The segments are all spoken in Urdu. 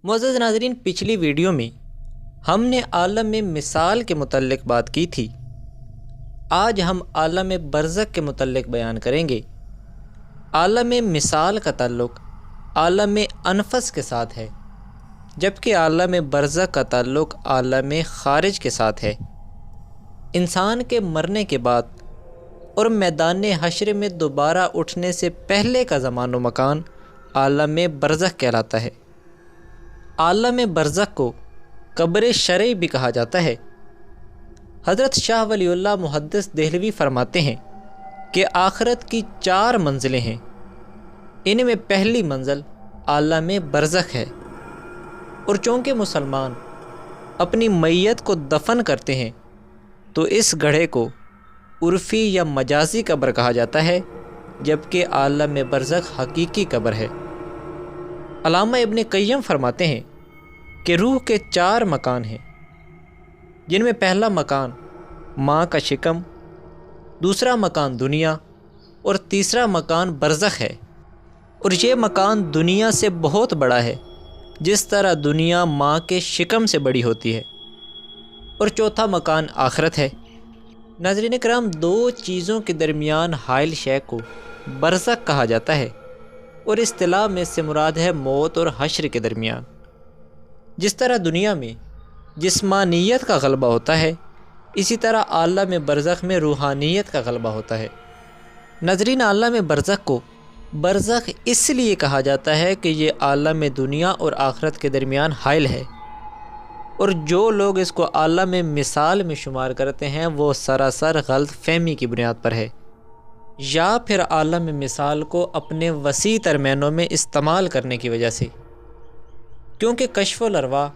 معزز ناظرین، پچھلی ویڈیو میں ہم نے عالم مثال کے متعلق بات کی تھی۔ آج ہم عالم برزخ کے متعلق بیان کریں گے۔ عالم مثال کا تعلق عالم انفس کے ساتھ ہے، جبکہ عالم برزخ کا تعلق عالم خارج کے ساتھ ہے۔ انسان کے مرنے کے بعد اور میدان حشر میں دوبارہ اٹھنے سے پہلے کا زمان و مکان عالم برزخ کہلاتا ہے۔ عالم برزخ کو قبر شرعی بھی کہا جاتا ہے۔ حضرت شاہ ولی اللہ محدث دہلوی فرماتے ہیں کہ آخرت کی 4 منزلیں ہیں۔ ان میں پہلی منزل عالم برزخ ہے، اور چونکہ مسلمان اپنی میت کو دفن کرتے ہیں تو اس گڑھے کو عرفی یا مجازی قبر کہا جاتا ہے، جبکہ عالم برزخ حقیقی قبر ہے۔ علامہ ابن قیم فرماتے ہیں کہ روح کے 4 مکان ہیں، جن میں پہلا مکان ماں کا شکم، دوسرا مکان دنیا اور تیسرا مکان برزخ ہے۔ اور یہ مکان دنیا سے بہت بڑا ہے، جس طرح دنیا ماں کے شکم سے بڑی ہوتی ہے۔ اور چوتھا مکان آخرت ہے۔ ناظرین کرام، 2 چیزوں کے درمیان حائل شے کو برزخ کہا جاتا ہے، اور اصطلاح میں اس سے مراد ہے موت اور حشر کے درمیان۔ جس طرح دنیا میں جسمانیت کا غلبہ ہوتا ہے، اسی طرح عالم برزخ میں روحانیت کا غلبہ ہوتا ہے۔ ناظرین، عالم برزخ کو برزخ اس لیے کہا جاتا ہے کہ یہ عالم دنیا اور آخرت کے درمیان حائل ہے، اور جو لوگ اس کو عالم مثال میں شمار کرتے ہیں وہ سراسر غلط فہمی کی بنیاد پر ہے، یا پھر عالم مثال کو اپنے وسیع تر معنوں میں استعمال کرنے کی وجہ سے۔ کیونکہ کشف الارواح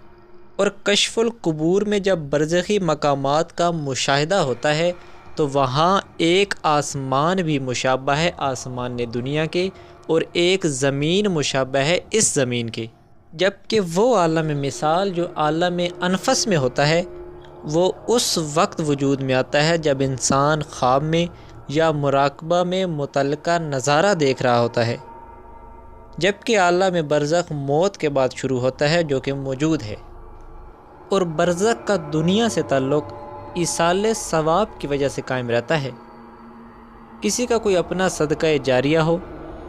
اور کشف القبور میں جب برزخی مقامات کا مشاہدہ ہوتا ہے تو وہاں ایک آسمان بھی مشابہ ہے آسمان دنیا کے، اور ایک زمین مشابہ ہے اس زمین کے، جبکہ وہ عالم مثال جو عالم انفس میں ہوتا ہے وہ اس وقت وجود میں آتا ہے جب انسان خواب میں یا مراقبہ میں متعلقہ نظارہ دیکھ رہا ہوتا ہے، جبکہ عالم برزخ موت کے بعد شروع ہوتا ہے، جو کہ موجود ہے۔ اور برزخ کا دنیا سے تعلق ایصال ثواب کی وجہ سے قائم رہتا ہے۔ کسی کا کوئی اپنا صدقہ جاریہ ہو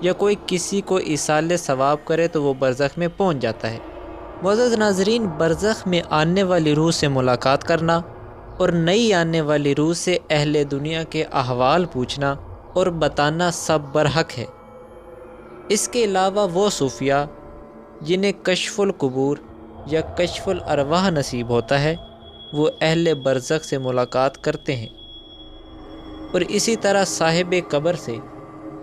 یا کوئی کسی کو ایصال ثواب کرے تو وہ برزخ میں پہنچ جاتا ہے۔ معزز ناظرین، برزخ میں آنے والی روح سے ملاقات کرنا اور نئی آنے والی روح سے اہل دنیا کے احوال پوچھنا اور بتانا سب برحق ہے۔ اس کے علاوہ وہ صوفیاء جنہیں کشف القبور یا کشف الارواح نصیب ہوتا ہے وہ اہل برزخ سے ملاقات کرتے ہیں، اور اسی طرح صاحب قبر سے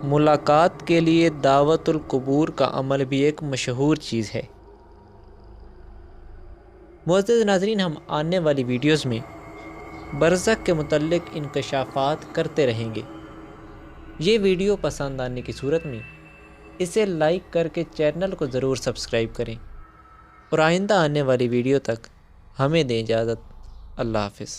ملاقات کے لیے دعوت القبور کا عمل بھی ایک مشہور چیز ہے۔ معزز ناظرین، ہم آنے والی ویڈیوز میں برزخ کے متعلق انکشافات کرتے رہیں گے۔ یہ ویڈیو پسند آنے کی صورت میں اسے لائک کر کے چینل کو ضرور سبسکرائب کریں، اور آئندہ آنے والی ویڈیو تک ہمیں دیں اجازت۔ اللہ حافظ۔